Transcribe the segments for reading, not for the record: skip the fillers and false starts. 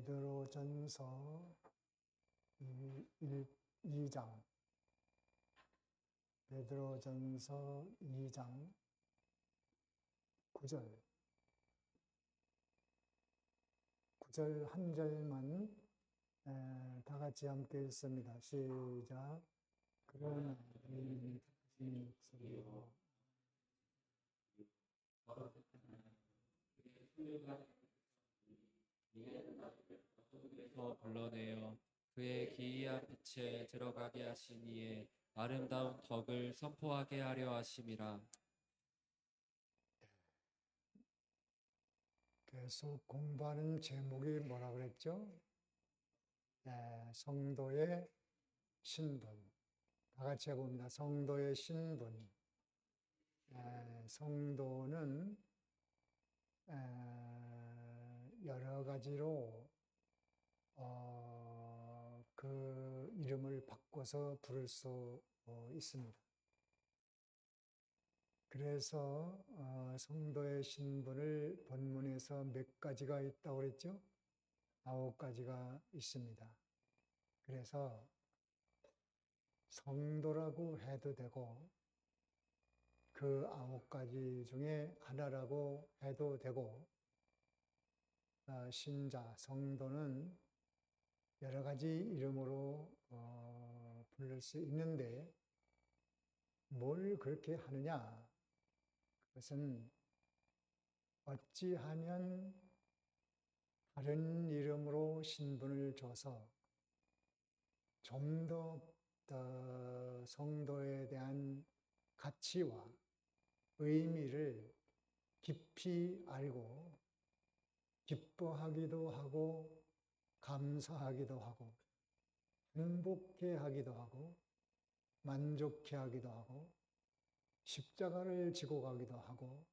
베드로전서 2장, 베드로전서 2장 9절 한 절만 다 같이 함께 읽습니다. 시작. 그러나 불러내어 그의 기이한 빛에 들어가게 하신 이의 아름다운 덕을 선포하게 하려 하심이라. 계속 공부하는 제목이 뭐라 그랬죠? 성도의 신분. 다 같이 해봅니다. 성도의 신분. 성도는 여러 가지로 그 이름을 바꿔서 부를 수 있습니다. 그래서 성도의 신분을 본문에서 몇 가지가 있다고 그랬죠? 9가지가 있습니다. 그래서 성도라고 해도 되고 그 9가지 중에 하나라고 해도 되고 신자, 성도는 여러 가지 이름으로 부를 수 있는데 뭘 그렇게 하느냐? 그것은 어찌하면 다른 이름으로 신분을 줘서 좀 더 성도에 대한 가치와 의미를 깊이 알고 기뻐하기도 하고 감사하기도 하고 행복해 하기도 하고 만족해 하기도 하고 십자가를 지고 가기도 하고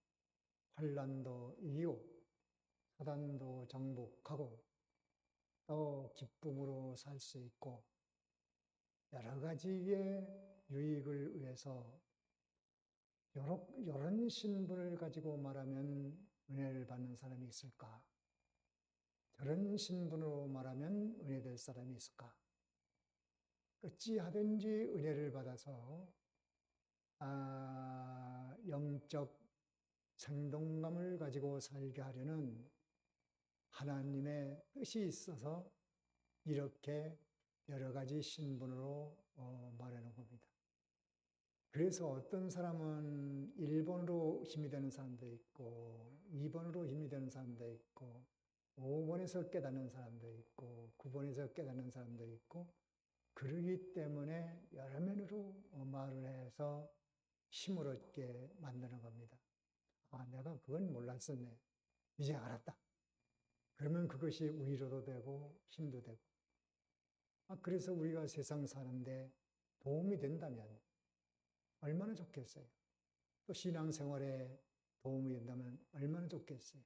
환난도 이기고 사단도 정복하고 또 기쁨으로 살 수 있고 여러 가지의 유익을 위해서 이런 신분을 가지고 말하면 은혜를 받는 사람이 있을까? 저런 신분으로 말하면 은혜될 사람이 있을까? 어찌하든지 은혜를 받아서 영적 생동감을 가지고 살게 하려는 하나님의 뜻이 있어서 이렇게 여러 가지 신분으로 말하는 겁니다. 그래서 어떤 사람은 1번으로 힘이 되는 사람도 있고 2번으로 힘이 되는 사람도 있고 5번에서 깨닫는 사람도 있고 9번에서 깨닫는 사람도 있고 그러기 때문에 여러 면으로 말을 해서 힘을 얻게 만드는 겁니다. 내가 그건 몰랐었네. 이제 알았다. 그러면 그것이 위로도 되고 힘도 되고. 그래서 우리가 세상 사는데 도움이 된다면 얼마나 좋겠어요. 또 신앙생활에 도움이 된다면 얼마나 좋겠어요.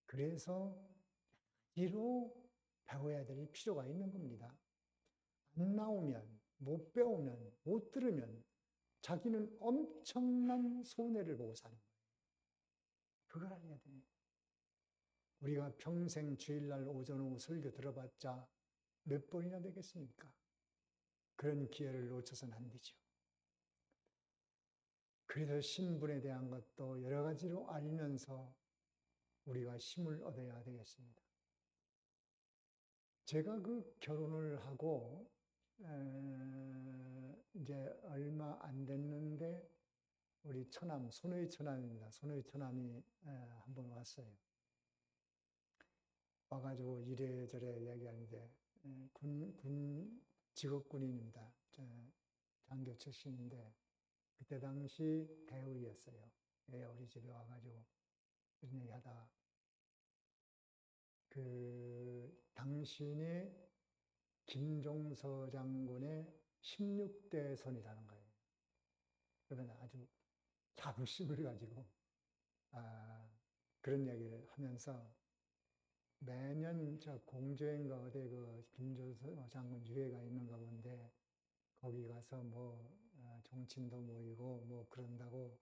그래서 이로 배워야 될 필요가 있는 겁니다. 안 나오면, 못 배우면, 못 들으면 자기는 엄청난 손해를 보고 사는 거예요. 그걸 알아야 됩니다. 우리가 평생 주일날 오전 오후 설교 들어봤자 몇 번이나 되겠습니까? 그런 기회를 놓쳐서는 안 되죠. 그래서 신분에 대한 것도 여러 가지로 알면서 우리가 힘을 얻어야 되겠습니다. 제가 그 결혼을 하고 이제 얼마 안 됐는데 우리 처남, 손의 처남입니다. 손의 처남이 한번 왔어요. 와가지고 이래저래 얘기하는데 군 직업군인입니다. 장교 출신인데 그때 당시 대우였어요. 우리 집에 와가지고 이런 얘기하다 당신이 김종서 장군의 16대 손이라는 거예요. 그러면 아주 자부심을 가지고 그런 얘기를 하면서 매년 저 공주인가 어디 그 김종서 장군 유해가 있는가 본데 거기 가서 뭐 종친도 모이고 뭐 그런다고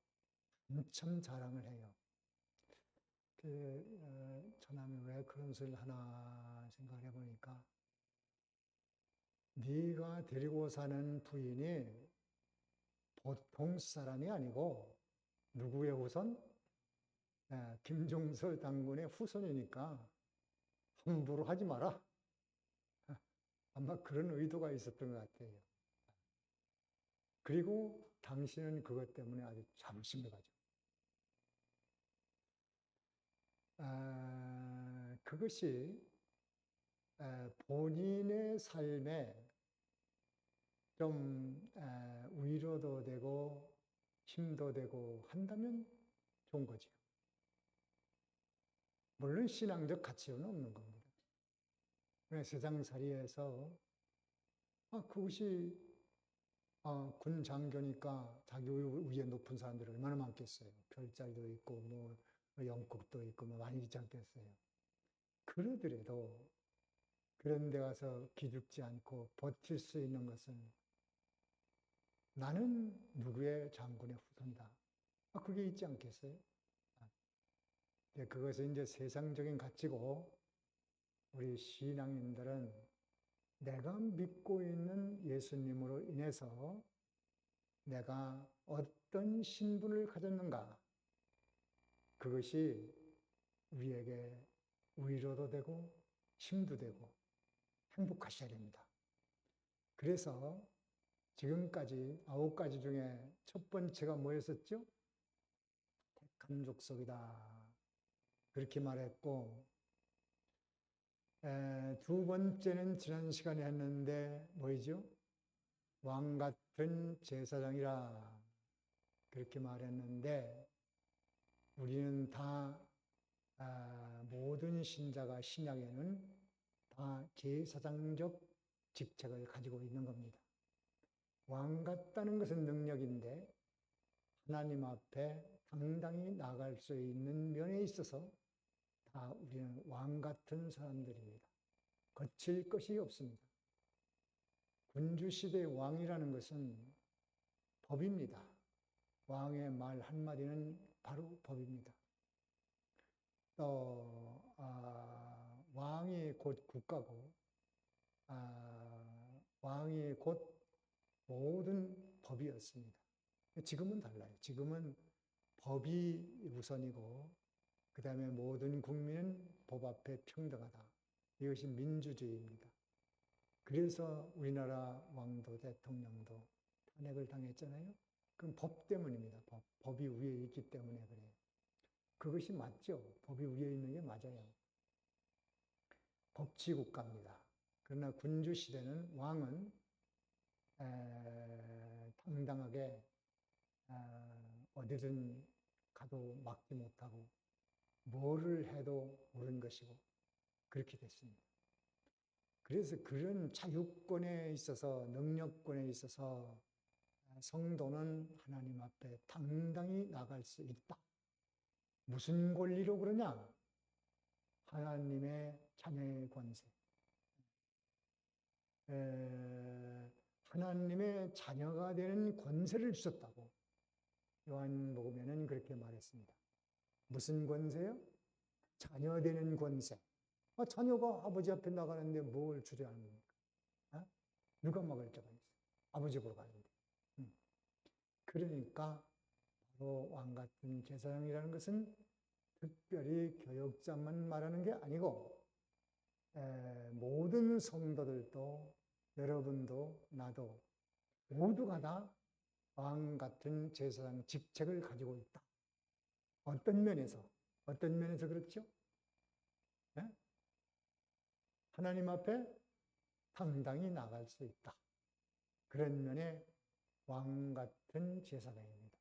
엄청 자랑을 해요. 처남이 왜 그런 소리를 하나 생각을 해보니까 네가 데리고 사는 부인이 보통 사람이 아니고 누구의 후손? 김종서 장군의 후손이니까 함부로 하지 마라. 아마 그런 의도가 있었던 것 같아요. 그리고 당신은 그것 때문에 아주 자부심을 가져. 그것이 본인의 삶에 좀 위로도 되고 힘도 되고 한다면 좋은 거죠. 물론 신앙적 가치는 없는 겁니다. 세상살이에서 그것이 군 장교니까 자기 위에 높은 사람들이 얼마나 많겠어요. 별자리도 있고 뭐 영국도 있고 뭐 많이 있지 않겠어요. 그러더라도 그런 데 가서 기죽지 않고 버틸 수 있는 것은 나는 누구의 장군의 후손다. 그게 있지 않겠어요? 그것은 이제 세상적인 가치고 우리 신앙인들은 내가 믿고 있는 예수님으로 인해서 내가 어떤 신분을 가졌는가, 그것이 우리에게 위로도 되고 힘도 되고 행복하셔야 됩니다. 그래서 지금까지 9가지 중에 첫 번째가 뭐였었죠? 택한 족속이다. 그렇게 말했고, 두 번째는 지난 시간에 했는데 뭐이죠? 왕 같은 제사장이라 그렇게 말했는데, 우리는 다 모든 신자가 신약에는 다 제사장적 직책을 가지고 있는 겁니다. 왕 같다는 것은 능력인데 하나님 앞에 당당히 나갈 수 있는 면에 있어서 다 우리는 왕 같은 사람들입니다. 거칠 것이 없습니다. 군주시대의 왕이라는 것은 법입니다. 왕의 말 한마디는 바로 법입니다. 또 왕이 곧 국가고 왕이 곧 모든 법이었습니다. 지금은 달라요. 지금은 법이 우선이고 그 다음에 모든 국민은 법 앞에 평등하다. 이것이 민주주의입니다. 그래서 우리나라 왕도 대통령도 탄핵을 당했잖아요. 그건 법 때문입니다. 법이 위에 있기 때문에 그래요. 그것이 맞죠. 법이 위에 있는 게 맞아요. 법치국가입니다. 그러나 군주시대는 왕은 당당하게 어디든 가도 막지 못하고 뭐를 해도 옳은 것이고 그렇게 됐습니다. 그래서 그런 자유권에 있어서 능력권에 있어서 성도는 하나님 앞에 당당히 나갈 수 있다. 무슨 권리로 그러냐? 하나님의 자녀의 권세. 하나님의 자녀가 되는 권세를 주셨다고 요한복음에는 그렇게 말했습니다. 무슨 권세요? 자녀 되는 권세. 자녀가 아버지 앞에 나가는데 뭘 주저합니까? 누가 막을 자가 있어요? 아버지 보러 가는데. 그러니까 바로 왕 같은 제사장이라는 것은 특별히 교역자만 말하는 게 아니고 모든 성도들도 여러분도 나도 모두가 다 왕 같은 제사장 직책을 가지고 있다. 어떤 면에서 그렇죠? 네? 하나님 앞에 당당히 나갈 수 있다. 그런 면에 왕 같은 제사장입니다.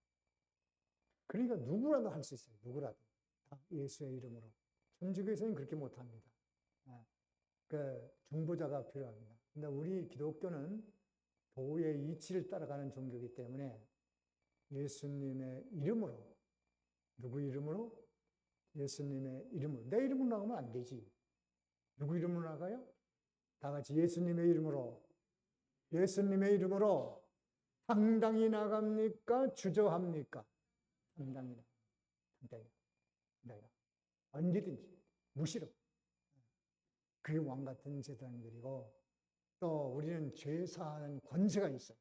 그러니까 누구라도 할 수 있어요. 누구라도. 다 예수의 이름으로. 천주교에서는 그렇게 못합니다. 그 중보자가 필요합니다. 근데 우리 기독교는 도의 이치를 따라가는 종교이기 때문에 예수님의 이름으로, 누구 이름으로? 예수님의 이름으로. 내 이름으로 나가면 안 되지. 누구 이름으로 나가요? 다 같이 예수님의 이름으로. 예수님의 이름으로 당당히 나갑니까? 주저합니까? 당당히 나갑니다. 언제든지 무시로. 그게 왕 같은 제사장들이고, 또 우리는 죄사하는 권세가 있어요.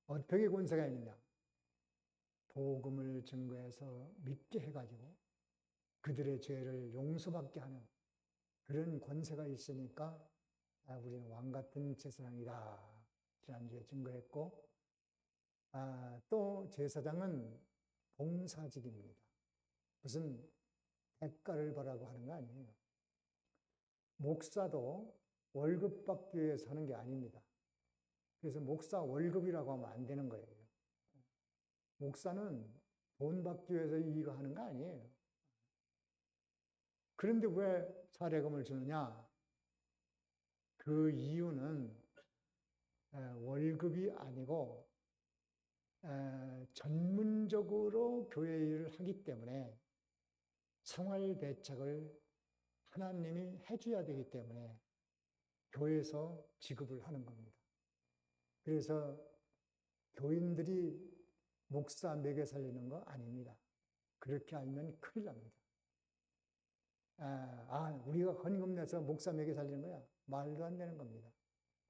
어떻게 권세가 있느냐? 복음을 증거해서 믿게 해가지고 그들의 죄를 용서받게 하는 그런 권세가 있으니까 우리는 왕 같은 제사장이다. 지난주에 증거했고, 또 제사장은 봉사직입니다. 무슨 대가를 벌라고 하는 거 아니에요. 목사도 월급 받기 위해서 하는 게 아닙니다. 그래서 목사 월급이라고 하면 안 되는 거예요. 목사는 돈 받기 위해서 이거 하는 거 아니에요. 그런데 왜 사례금을 주느냐? 그 이유는 월급이 아니고 전문적으로 교회 일을 하기 때문에 생활 대책을 하나님이 해줘야 되기 때문에 교회에서 지급을 하는 겁니다. 그래서 교인들이 목사 먹여 살리는 거 아닙니다. 그렇게 알면 큰일 납니다. 우리가 헌금 내서 목사 먹여 살리는 거야? 말도 안 되는 겁니다.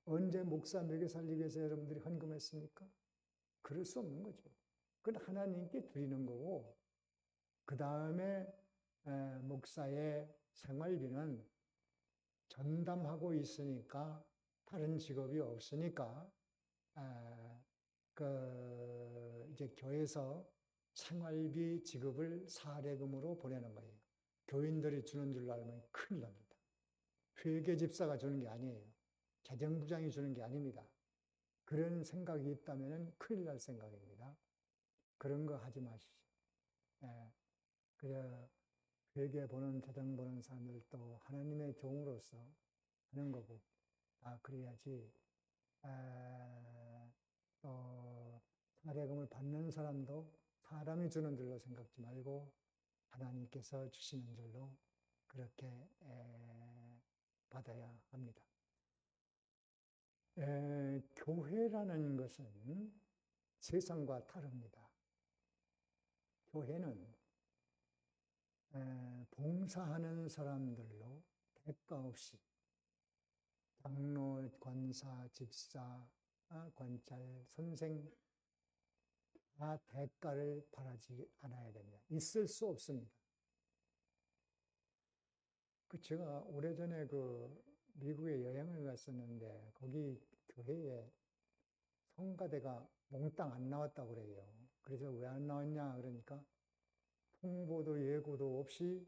언제 목사 먹여 살리기 위해서 여러분들이 헌금했습니까? 그럴 수 없는 거죠. 그건 하나님께 드리는 거고, 그 다음에 목사의 생활비는 전담하고 있으니까, 다른 직업이 없으니까, 이제 교회에서 생활비 지급을 사례금으로 보내는 거예요. 교인들이 주는 줄 알면 큰일 납니다. 회계 집사가 주는 게 아니에요. 재정부장이 주는 게 아닙니다. 그런 생각이 있다면 큰일 날 생각입니다. 그런 거 하지 마십시오. 그래, 회계 보는, 재정 보는 사람들도 하나님의 종으로서 하는 거고, 그래야지, 또, 사례금을 받는 사람도 사람이 주는 줄로 생각지 말고, 하나님께서 주시는 줄로 그렇게 받아야 합니다. 교회라는 것은 세상과 다릅니다. 교회는 봉사하는 사람들로 대가 없이 장로, 권사, 집사, 관찰, 선생 다 대가를 바라지 않아야 됩니다. 있을 수 없습니다. 제가 오래전에 미국에 여행을 갔었는데 거기 교회에 성가대가 몽땅 안 나왔다고 그래요. 그래서 왜 안 나왔냐 그러니까 홍보도 예고도 없이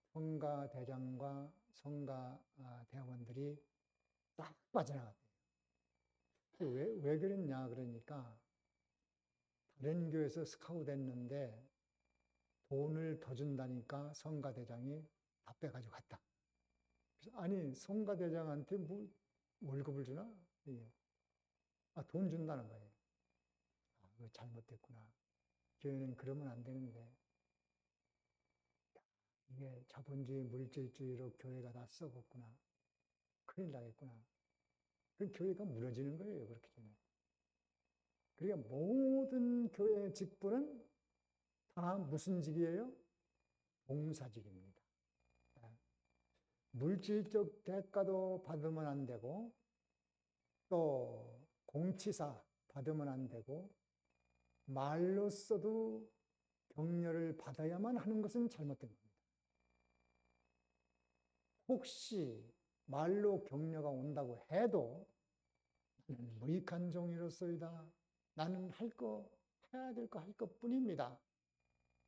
성가대장과 성가대원들이 딱 빠져나갔대요. 왜 그랬냐 그러니까 다른 교회에서 스카우트 했는데 돈을 더 준다니까 성가대장이 다 빼가지고 갔다. 그래서 아니 성가대장한테 뭐 월급을 주나? 돈 준다는 거예요. 그거 잘못됐구나. 교회는 그러면 안 되는데 이게 자본주의 물질주의로 교회가 다 썩었구나. 큰일 나겠구나. 그 교회가 무너지는 거예요. 그렇게 되면. 그러니까 모든 교회 직분은 다 무슨 직이에요? 봉사직입니다. 물질적 대가도 받으면 안 되고 또 공치사 받으면 안 되고 말로써도 격려를 받아야만 하는 것은 잘못된 겁니다. 혹시 말로 격려가 온다고 해도 나는 무익한 종이로소이다. 나는 해야 될 거 할 것뿐입니다.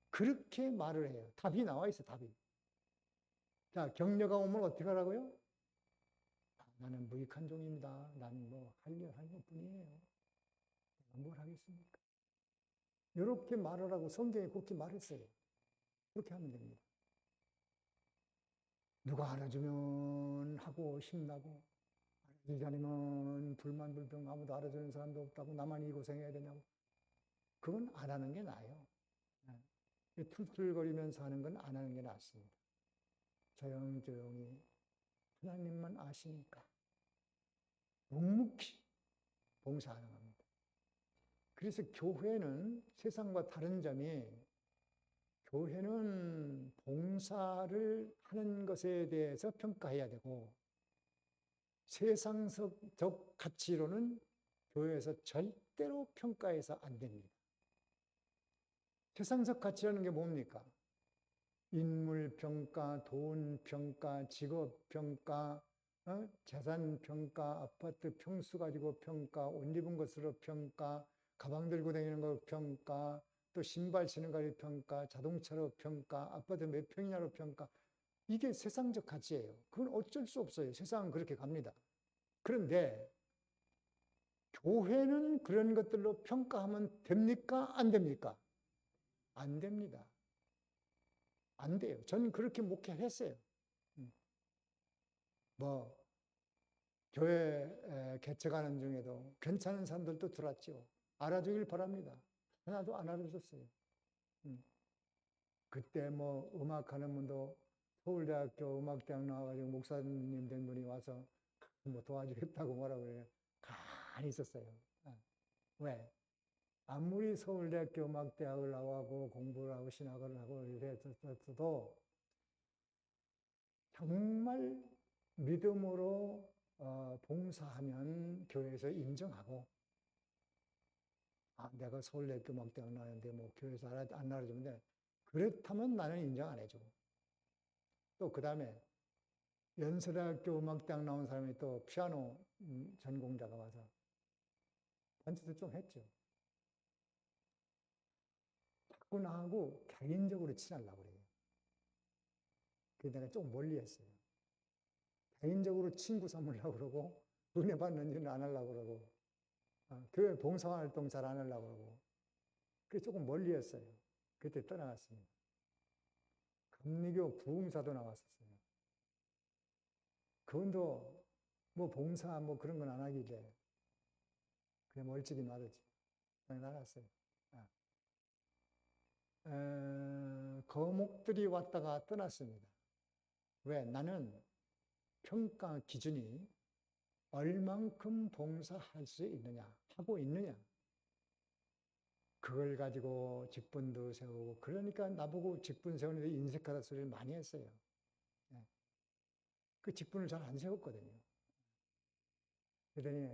그렇게 말을 해요. 답이 나와 있어, 답이. 자, 격려가 오면 어떻게 하라고요? 나는 무익한 종입니다. 나는 뭐 할 것뿐이에요. 내가 뭘 하겠습니까? 이렇게 말을 하고 성경에 그렇게 말했어요. 그렇게 하면 됩니다. 누가 알아주면 하고 힘나고 알아주지 않으면 불만불평 아무도 알아주는 사람도 없다고 나만 이 고생해야 되냐고. 그건 안 하는 게 나아요. 툴툴거리면서 하는 건 안 하는 게 낫습니다. 조용조용히 하나님만 아시니까 묵묵히 봉사하는 겁니다. 그래서 교회는 세상과 다른 점이 교회는 봉사를 하는 것에 대해서 평가해야 되고, 세상적 가치로는 교회에서 절대로 평가해서 안 됩니다. 세상적 가치라는 게 뭡니까? 인물 평가, 돈 평가, 직업 평가, 재산 평가, 아파트 평수 가지고 평가, 옷 입은 것으로 평가, 가방 들고 다니는 거 평가, 또 신발 신는 거로 평가, 자동차로 평가, 아파트 몇 평이냐로 평가. 이게 세상적 가치예요. 그건 어쩔 수 없어요. 세상은 그렇게 갑니다. 그런데 교회는 그런 것들로 평가하면 됩니까? 안 됩니까? 안 됩니다. 안 돼요. 저는 그렇게 목회를 했어요. 뭐 교회 개척하는 중에도 괜찮은 사람들도 들어왔죠. 알아주길 바랍니다. 하나도 안 알아줬어요. 그때 뭐 음악하는 분도 서울대학교 음악대학 나와가지고 목사님 된 분이 와서 뭐 도와주겠다고 뭐라고 그래요. 가만히 있었어요. 왜? 아무리 서울대학교 음악대학을 나와고 공부를 하고 신학을 하고 이랬어도 정말 믿음으로 봉사하면 교회에서 인정하고, 아, 내가 서울대학교 음악대학 나왔는데 뭐 교회에서 안 알아주면 돼. 그렇다면 나는 인정 안 해줘. 또 그 다음에 연세대학교 음악대학 나온 사람이 또 피아노 전공자가 와서 단체도 좀 했죠. 자꾸 나하고 개인적으로 친하려고 그래요. 그래서 내가 좀 멀리 했어요. 개인적으로 친구 삼으려고 그러고, 은혜 받는 일은 안 하려고 그러고, 교회 봉사활동 잘 안 하려고 그러고, 그래서 조금 멀리 했어요. 그때 떠나갔습니다. 감리교 부흥사도 나왔었어요. 그분도 뭐 봉사 뭐 그런 건 안 하길래, 그냥 멀찍이 놔뒀지. 그냥 나갔어요. 거목들이 왔다가 떠났습니다. 왜? 나는 평가 기준이 얼만큼 봉사할 수 있느냐, 하고 있느냐. 그걸 가지고 직분도 세우고, 그러니까 나보고 직분 세우는데 인색하다 소리를 많이 했어요. 그 직분을 잘 안 세웠거든요. 그러더니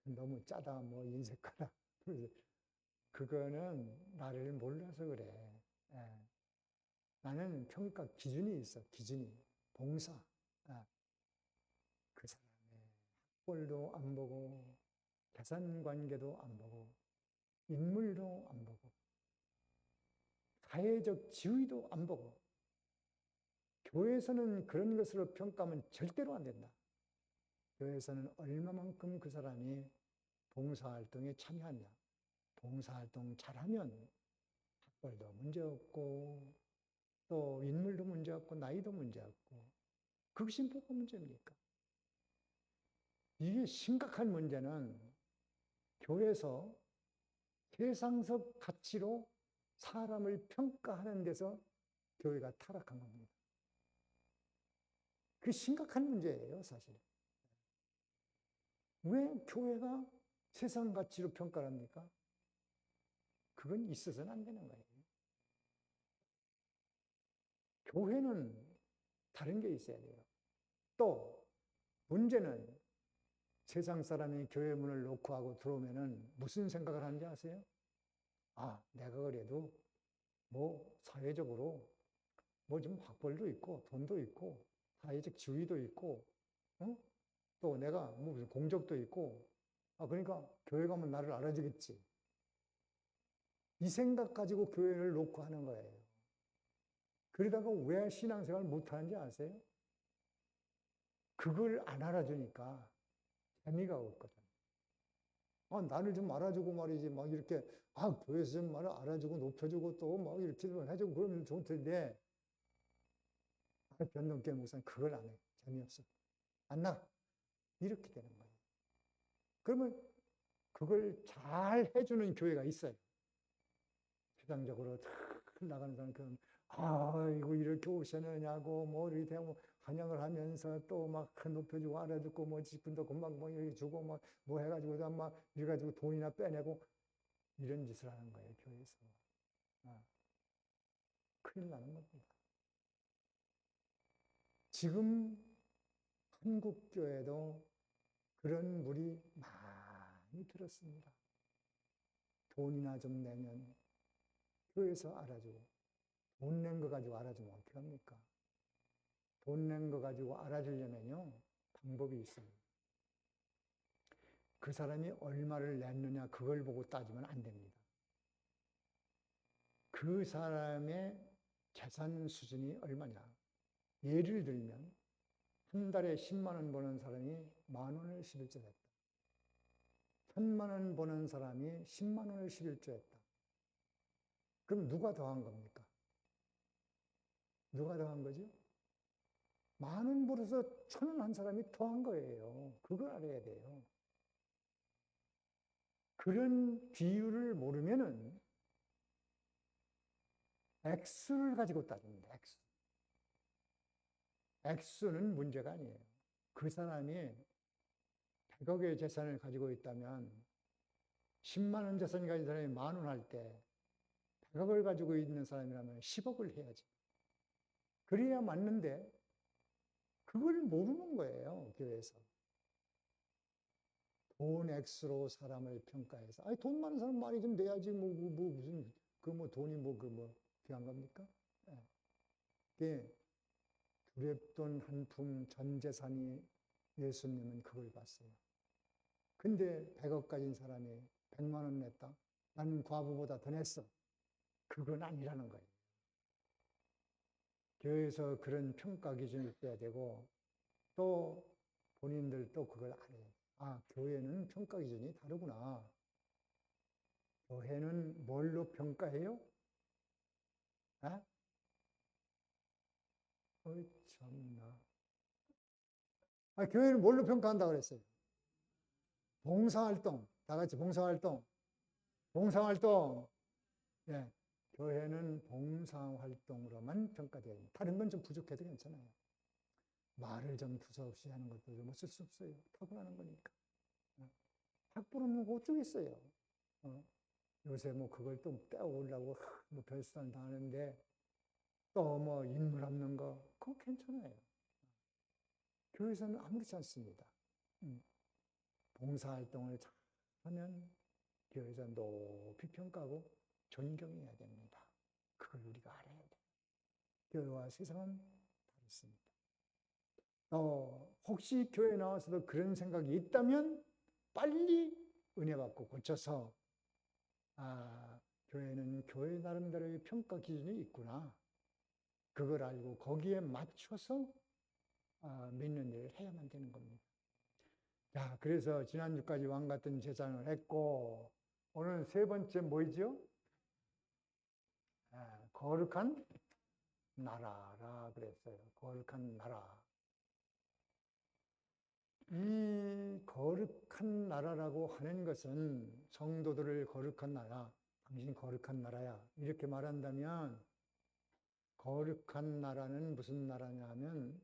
너무 짜다, 뭐 인색하다. 그거는 나를 몰라서 그래. 나는 평가 기준이 있어, 기준이. 봉사. 그 사람의 학벌도 안 보고, 재산 관계도 안 보고, 인물도 안 보고, 사회적 지위도 안 보고, 교회에서는 그런 것으로 평가하면 절대로 안 된다. 교회에서는 얼마만큼 그 사람이 봉사활동에 참여하냐. 봉사활동 잘하면 학벌도 문제없고, 또 인물도 문제없고, 나이도 문제없고, 그것이 뭐가 문제입니까? 이게 심각한 문제는 교회에서 세상적 가치로 사람을 평가하는 데서 교회가 타락한 겁니다. 그게 심각한 문제예요, 사실. 왜 교회가 세상 가치로 평가를 합니까? 그건 있어서는 안 되는 거예요. 교회는 다른 게 있어야 돼요. 또 문제는 세상 사람이 교회 문을 놓고 하고 들어오면은 무슨 생각을 하는지 아세요? 아, 내가 그래도 뭐 사회적으로 뭐 좀 학벌도 있고 돈도 있고 사회적 지위도 있고, 또 내가 뭐 무슨 공적도 있고, 그러니까 교회 가면 나를 알아주겠지. 이 생각 가지고 교회를 놓고 하는 거예요. 그러다가 왜 신앙생활 못하는지 아세요? 그걸 안 알아주니까 재미가 없거든. 나를 좀 알아주고 말이지. 막 이렇게, 교회에서 좀 말을 알아주고 높여주고 또 막 이렇게 해주고 그러면 좋을 텐데, 변동계 목사는 그걸 안 해. 재미없어. 안 나. 이렇게 되는 거예요. 그러면 그걸 잘 해주는 교회가 있어요. 세상적으로 나가는 사람, 이거 이렇게 오셨느냐고, 뭐, 이렇게 되고, 환영을 하면서 또 막 높여주고 알아듣고, 뭐, 직분도 금방 뭐, 이렇게 주고, 뭐 해가지고, 막, 이래가지고 돈이나 빼내고, 이런 짓을 하는 거예요, 교회에서. 큰일 나는 겁니다. 지금 한국 교회도 그런 물이 많이 들었습니다. 돈이나 좀 내면 교회에서 알아주고, 돈 낸 거 가지고 알아주면 어떡합니까? 돈 낸 거 가지고 알아주려면요, 방법이 있어요. 그 사람이 얼마를 냈느냐 그걸 보고 따지면 안 됩니다. 그 사람의 재산 수준이 얼마냐. 예를 들면 한 달에 10만 원 버는 사람이 10,000원을 11조 했다. 1,000만 원 버는 사람이 10만 원을 11조 했다. 그럼 누가 더한 겁니까? 누가 더한 거죠? 10,000원 벌어서 1,000원 한 사람이 더한 거예요. 그걸 알아야 돼요. 그런 비율을 모르면은 액수를 가지고 따집니다. 액수. 액수는 문제가 아니에요. 그 사람이 100억의 재산을 가지고 있다면 10만 원 재산 가진 사람이 10,000원 할 때 100억을 가지고 있는 사람이라면 10억을 해야지. 그래야 맞는데 그걸 모르는 거예요. 교회에서. 돈 액수로 사람을 평가해서 아니 돈 많은 사람 많이 좀 내야지 무슨 돈이 귀한 겁니까? 네. 두렵돈 한 푼 전 재산이 예수님은 그걸 봤어요. 근데 100억 가진 사람이 100만 원 냈다. 나는 과부보다 더 냈어. 그건 아니라는 거예요. 교회에서 그런 평가 기준이 있어야 되고 또 본인들도 그걸 알아요. 아, 교회는 평가 기준이 다르구나. 교회는 뭘로 평가해요? 아? 참나. 아, 교회는 뭘로 평가한다고 그랬어요? 봉사활동. 다 같이 봉사활동. 봉사활동. 예. 교회는 봉사활동으로만 평가돼야 됩니다. 다른 건 좀 부족해도 괜찮아요. 말을 좀 두서없이 하는 것도 좀 어쩔 수 없어요. 타고나는 거니까. 학부는 뭐 어쩌겠어요. 요새 그걸 또 떼어오려고 별수단 당하는데 또 인물 없는 거, 그거 괜찮아요. 교회에서는 아무렇지 않습니다. 봉사활동을 잘 하면 교회에서 높이 평가하고 존경해야 됩니다. 그걸 우리가 알아야 돼요. 교회와 세상은 다릅니다. 혹시 교회에 나와서도 그런 생각이 있다면 빨리 은혜 받고 고쳐서 교회는 교회 나름대로의 평가 기준이 있구나. 그걸 알고 거기에 맞춰서 믿는 일을 해야만 되는 겁니다. 자, 그래서 지난주까지 왕 같은 제사를 했고 오늘 세 번째 뭐죠? 거룩한 나라라 그랬어요. 거룩한 나라. 이 거룩한 나라라고 하는 것은 성도들을 거룩한 나라, 당신이 거룩한 나라야 이렇게 말한다면 거룩한 나라는 무슨 나라냐 하면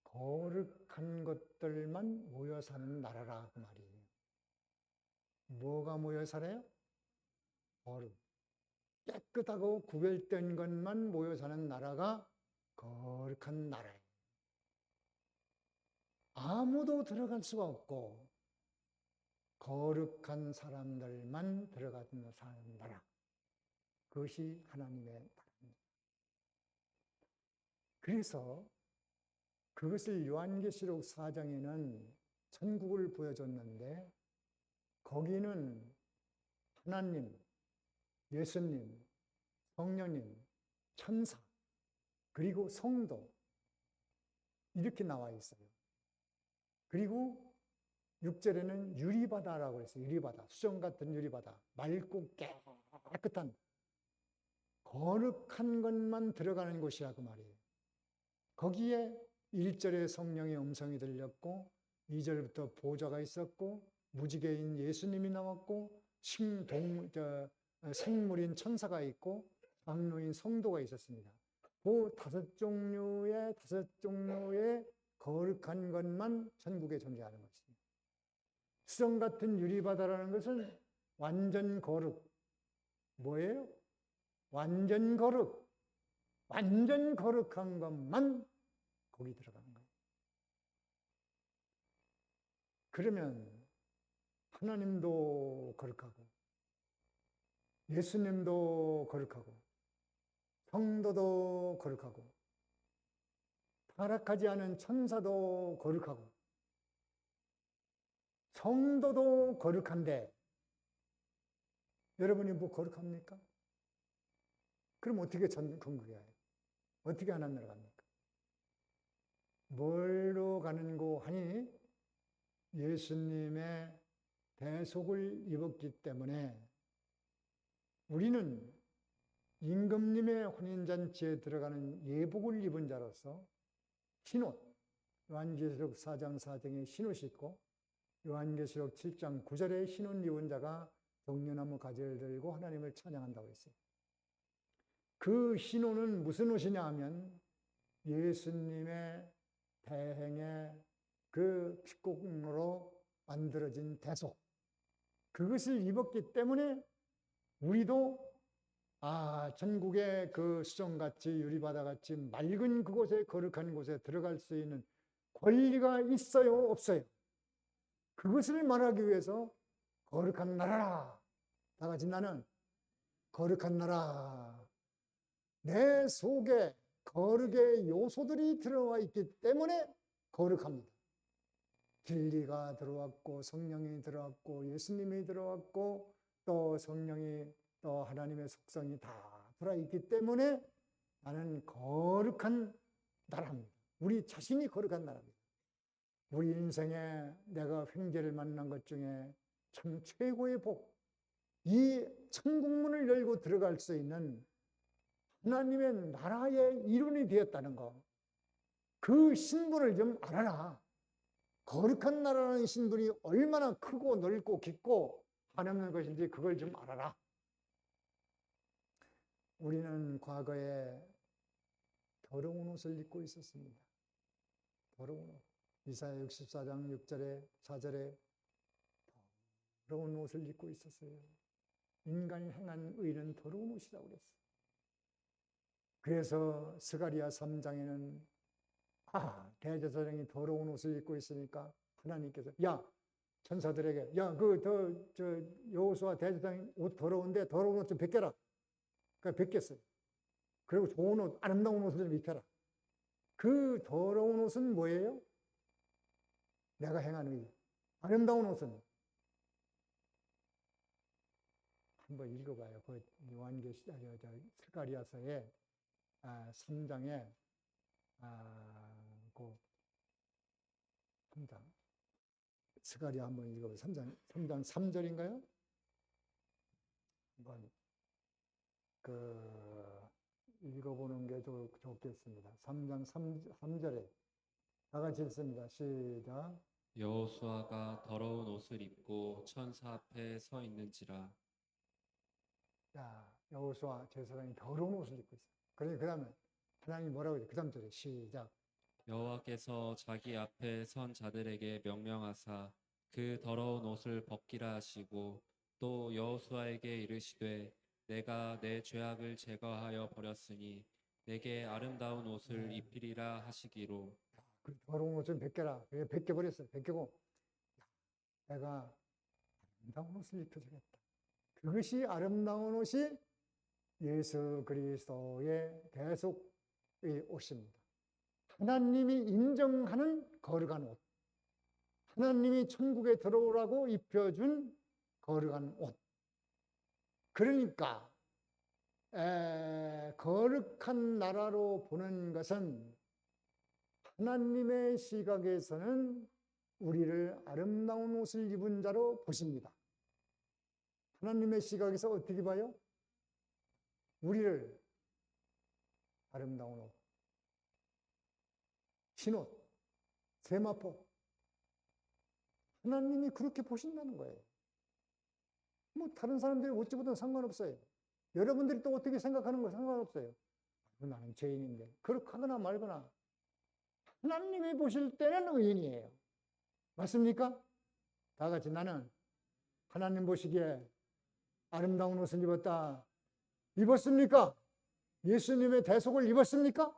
거룩한 것들만 모여 사는 나라라 그 말이에요. 뭐가 모여 살아요? 거룩. 깨끗하고 구별된 것만 모여 사는 나라가 거룩한 나라예요. 아무도 들어갈 수가 없고 거룩한 사람들만 들어가는 사는 나라. 그것이 하나님의 나라입니다. 그래서 그것을 요한계시록 4장에는 천국을 보여줬는데 거기는 하나님, 예수님, 성령님, 천사, 그리고 성도 이렇게 나와 있어요. 그리고 6절에는 유리바다라고 했어요. 유리바다, 수정 같은 유리바다, 맑고 깨끗한 거룩한 것만 들어가는 곳이라 그 말이에요. 거기에 1절에 성령의 음성이 들렸고 2절부터 보좌가 있었고 무지개인 예수님이 나왔고 생물인 천사가 있고 장로인 성도가 있었습니다. 그 다섯 종류의 거룩한 것만 천국에 존재하는 것입니다. 수정 같은 유리바다라는 것은 완전 거룩. 뭐예요? 완전 거룩. 완전 거룩한 것만 거기 들어가는 거예요. 그러면 하나님도 거룩하고 예수님도 거룩하고 성도도 거룩하고 타락하지 않은 천사도 거룩하고 성도도 거룩한데 여러분이 뭐 거룩합니까? 그럼 어떻게 천국에 가요? 어떻게 하나님 나라 갑니까? 뭘로 가는고 하니 예수님의 대속을 입었기 때문에 우리는 임금님의 혼인잔치에 들어가는 예복을 입은 자로서 흰옷, 요한계시록 4장 4절에 흰옷이 있고 요한계시록 7장 9절에 흰옷 입은 자가 동료나무 가지를 들고 하나님을 찬양한다고 했어요. 그 흰옷은 무슨 옷이냐 하면 예수님의 대행의 그 피공으로 만들어진 대속, 그것을 입었기 때문에 우리도 전국의 그 수정같이 유리바다같이 맑은 그곳에 거룩한 곳에 들어갈 수 있는 권리가 있어요, 없어요? 그것을 말하기 위해서 거룩한 나라라. 다 같이 나는 거룩한 나라. 내 속에 거룩의 요소들이 들어와 있기 때문에 거룩합니다. 진리가 들어왔고 성령이 들어왔고 예수님이 들어왔고 또 성령이 또 하나님의 속성이 다 들어있기 때문에 나는 거룩한 나라입니다. 우리 자신이 거룩한 나라입니다. 우리 인생에 내가 횡재를 만난 것 중에 참 최고의 복, 이 천국문을 열고 들어갈 수 있는 하나님의 나라의 일원이 되었다는 것, 그 신분을 좀 알아라. 거룩한 나라라는 신분이 얼마나 크고 넓고 깊고 한없는 것인지 그걸 좀 알아라. 우리는 과거에 더러운 옷을 입고 있었습니다. 더러운 옷. 이사야 64장 6절에 4절에 더러운 옷을 입고 있었어요. 인간이 행한 의는 더러운 옷이라고 그랬어요. 그래서 스가랴 3장에는 대제사장이 더러운 옷을 입고 있으니까 하나님께서 천사들에게 여호수아 대제사장이 옷 더러운데 더러운 옷 좀 벗겨라. 그러니까 벗겼어요. 그리고 좋은 옷, 아름다운 옷을 좀 입혀라. 그 더러운 옷은 뭐예요? 내가 행한 의. 아름다운 옷은 한번 읽어봐요. 그 스가랴서의 3장에 그 3장 스가랴 한번 읽어봐요. 3장 3절인가요? 한번 읽어보는 게 좋겠습니다. 3장 3절에 다 같이 읽습니다. 시작. 여호수아가 더러운 옷을 입고 천사 앞에 서 있는지라. 여호수아 제사장이 더러운 옷을 입고 있어요. 그러니 그 다음에 하나님이 뭐라고 해요? 그 다음 절에 시작. 여호와께서 자기 앞에 선 자들에게 명령하사 그 더러운 옷을 벗기라 하시고 또 여호수아에게 이르시되 내가 내 죄악을 제거하여 버렸으니 내게 아름다운 옷을 입히리라 하시기로. 그 더러운 옷을 벗겨라. 벗겨버렸어요. 벗기고 내가 아름다운 옷을 입혀주겠다. 그것이 아름다운 옷이 예수 그리스도의 대속의 옷입니다. 하나님이 인정하는 거룩한 옷, 하나님이 천국에 들어오라고 입혀준 거룩한 옷. 그러니까 거룩한 나라로 보는 것은 하나님의 시각에서는 우리를 아름다운 옷을 입은 자로 보십니다. 하나님의 시각에서 어떻게 봐요? 우리를 아름다운 옷, 흰옷, 세마포, 하나님이 그렇게 보신다는 거예요. 뭐 다른 사람들이 어찌보든 상관없어요. 여러분들이 또 어떻게 생각하는 거 상관없어요. 나는 죄인인데 그렇게 하거나 말거나 하나님이 보실 때는 의인이에요. 맞습니까? 다 같이 나는 하나님 보시기에 아름다운 옷을 입었다. 입었습니까? 예수님의 대속을 입었습니까?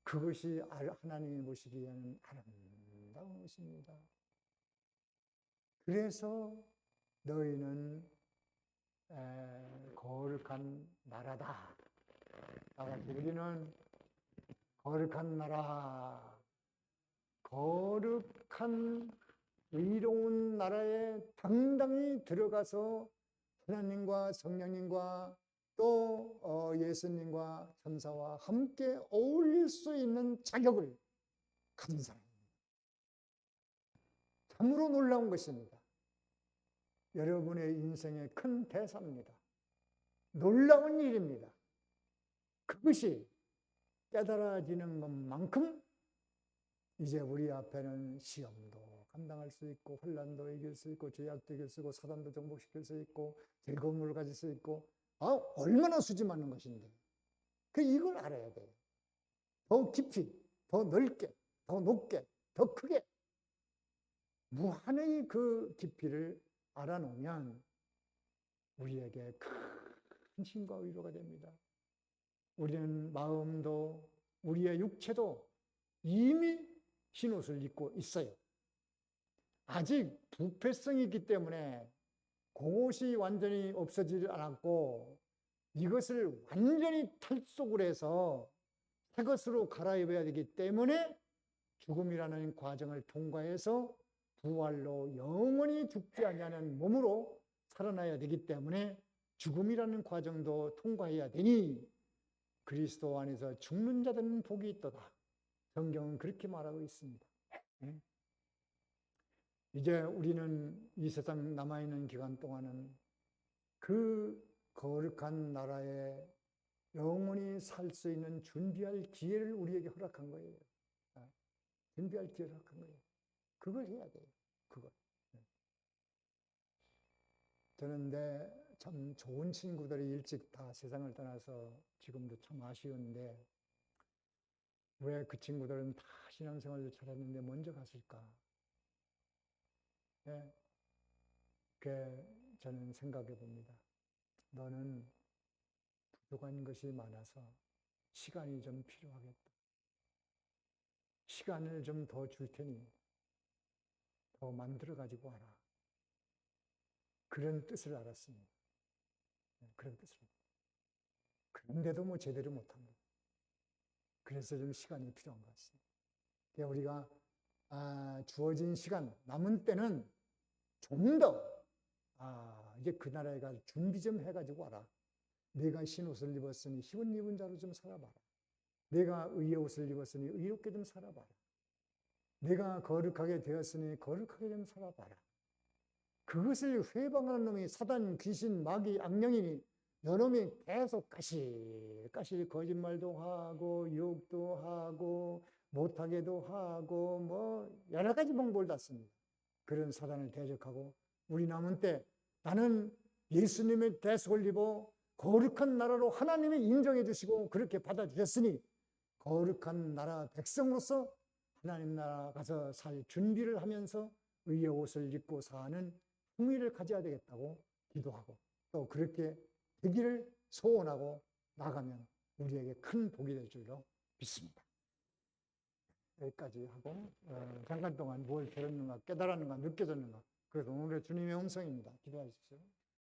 그것이 하나님이 보시기에는 아름다운 것입니다. 그래서 너희는 거룩한 나라다. 우리는 거룩한 나라, 거룩한 의로운 나라에 당당히 들어가서 하나님과 성령님과 또 예수님과 천사와 함께 어울릴 수 있는 자격을 가진 사람입니다. 참으로 놀라운 것입니다. 여러분의 인생의 큰 대사입니다. 놀라운 일입니다. 그것이 깨달아지는 것만큼 이제 우리 앞에는 시험도 감당할 수 있고 환난도 이길 수 있고 죄악도 이길 수 있고 사단도 정복시킬 수 있고 즐거움을 가질 수 있고 얼마나 수지 많은 것인데 이걸 알아야 돼요. 더 깊이, 더 넓게, 더 높게, 더 크게 무한의 그 깊이를 알아놓으면 우리에게 큰 힘과 위로가 됩니다. 우리는 마음도 우리의 육체도 이미 흰옷을 입고 있어요. 아직 부패성이 있기 때문에 그것이 완전히 없어지지 않았고 이것을 완전히 탈속을 해서 새 것으로 갈아입어야 되기 때문에 죽음이라는 과정을 통과해서 부활로 영원히 죽지 아니하는 몸으로 살아나야 되기 때문에 죽음이라는 과정도 통과해야 되니 그리스도 안에서 죽는 자들은 복이 있도다. 성경은 그렇게 말하고 있습니다. 이제 우리는 이 세상 남아있는 기간 동안은 그 거룩한 나라에 영원히 살 수 있는 준비할 기회를 우리에게 허락한 거예요. 준비할 기회를 허락한 거예요. 그걸 해야 돼요. 그걸. 저는 참 좋은 친구들이 일찍 다 세상을 떠나서 지금도 참 아쉬운데 왜 그 친구들은 다 신앙생활을 잘했는데 먼저 갔을까? 예. 저는 생각해 봅니다. 너는 부족한 것이 많아서 시간이 좀 필요하겠다. 시간을 좀 더 줄 테니 더 만들어 가지고 와라. 그런 뜻을 알았습니다. 그런 뜻을. 그런데도 뭐 제대로 못합니다. 그래서 좀 시간이 필요한 것 같습니다. 우리가 주어진 시간, 남은 때는 좀 더 이제 그 나라에 갈 준비 좀 해가지고 와라. 내가 흰옷을 입었으니 흰 입은 자로 좀 살아봐라. 내가 의의 옷을 입었으니 의롭게 좀 살아봐라. 내가 거룩하게 되었으니 거룩하게 좀 살아봐라. 그것을 회방하는 놈이 사단, 귀신, 마귀, 악령이니 여놈이 계속 까실까실 거짓말도 하고 유혹도 하고 못하게도 하고 뭐 여러 가지 방법을 다 씁니다. 그런 사단을 대적하고 우리 남은 때 나는 예수님의 대속을 입어 거룩한 나라로 하나님이 인정해 주시고 그렇게 받아주셨으니 거룩한 나라 백성으로서 하나님 나라 가서 살 준비를 하면서 의의 옷을 입고 사는 흥미를 가져야 되겠다고 기도하고 또 그렇게 되기를 소원하고 나가면 우리에게 큰 복이 될 줄로 믿습니다. 여기까지 하고 잠깐 동안 뭘 들었는가 깨달았는가 느껴졌는가 그래서 오늘의 주님의 음성입니다. 기도하십시오.